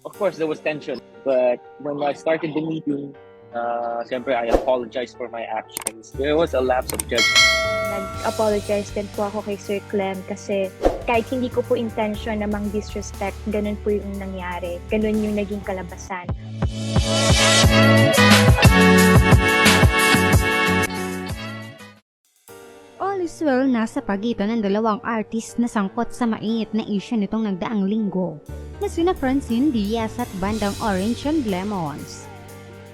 Of course, there was tension. But when I started the meeting, siyempre, I apologized for my actions. There was a lapse of judgment. Nag-apologize din po ako kay Sir Clem kasi kahit hindi ko po intention na mang-disrespect, ganun po yung nangyari. Ganun yung naging kalabasan. All is well na sa pagitan ng dalawang artist na sangkot sa mainit na issue nitong nagdaang linggo na sina Francine Diaz at bandang Orange and Lemons.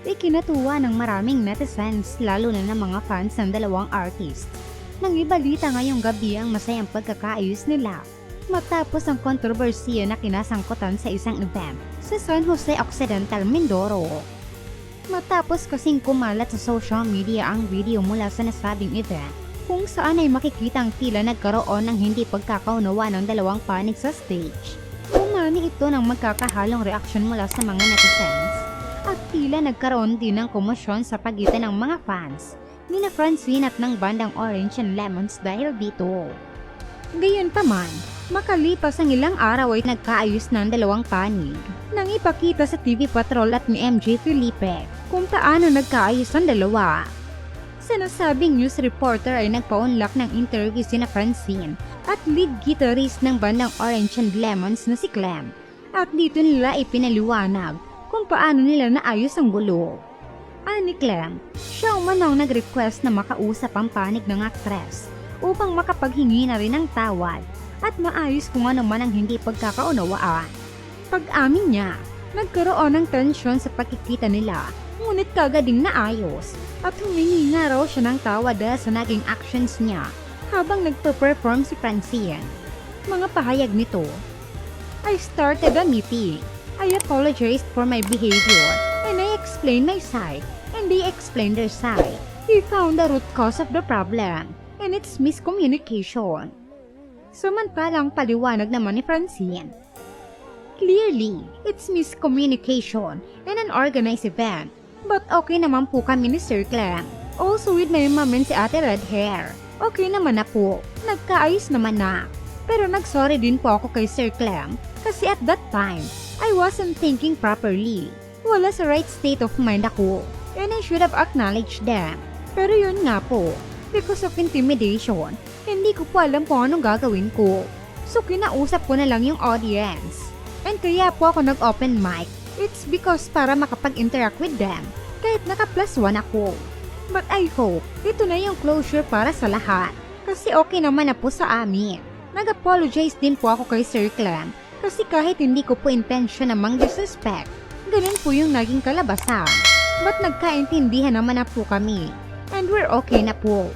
Ikinatuwa ng maraming netizens lalo na ng mga fans ng dalawang artist nang ibalita ngayong gabi ang masayang pagkakaayos nila matapos ang kontrobersiya na kinasangkutan sa isang event sa San Jose Occidental, Mindoro. Matapos kasing kumalat sa social media ang video mula sa nasabing event kung saan ay makikitang tila nagkaroon ng hindi pagkakaunawa ng dalawang panig sa stage. Umani ito ng magkakahalong reaksyon mula sa mga netizens at tila nagkaroon din ng komosyon sa pagitan ng mga fans nina Francine at ng bandang Orange and Lemons dahil dito. Gayunpaman, makalipas ang ilang araw ay nagkaayos ng dalawang panig nang ipakita sa TV Patrol at ni MJ Felipe kung paano nagkaayos ang dalawa. Sa nasabing news reporter ay nagpaunlak ng interview sina Francine at lead guitarist ng bandang Orange and Lemons na si Clem at dito nila ipinaliwanag kung paano nila naayos ang gulo. Ani Clem, siya umanaw nag-request na makausap ang panig ng aktres upang makapaghingi na rin ng tawad at maayos kung ano man ang hindi pagkakaunawaan. Pag-amin niya, nagkaroon ng tensyon sa pagkikita nila ngunit kagad ding naayos at humingi nga raw siya ng tawad dahil sa naging actions niya habang nagpe-perform si Francine. Mga pahayag nito, I started a meeting. I apologized for my behavior and I explained my side and they explained their side. We found the root cause of the problem and it's miscommunication. Samantalang paliwanag naman ni Francine, clearly, it's miscommunication in an organized event. But okay naman po kami ni Sir Clem. Also with my mom and si ate red hair. Okay naman na po. Nagkaayos naman na. Pero nagsorry din po ako kay Sir Clem kasi at that time, I wasn't thinking properly. Wala sa right state of mind ako. And I should have acknowledged them. Pero yun nga po, because of intimidation, hindi ko po alam kung anong gagawin ko. So kinausap ko na lang yung audience. And kaya po ako nag-open mic. It's because para makapag-interact with them, kahit naka+1 ako. But I hope, ito na yung closure para sa lahat. Kasi okay naman na po sa amin. Nag-apologize din po ako kay Sir Clem, kasi kahit hindi ko po intention na mang-disrespect, ganun po yung naging kalabasan. But nagkaintindihan naman na po kami, and we're okay na po.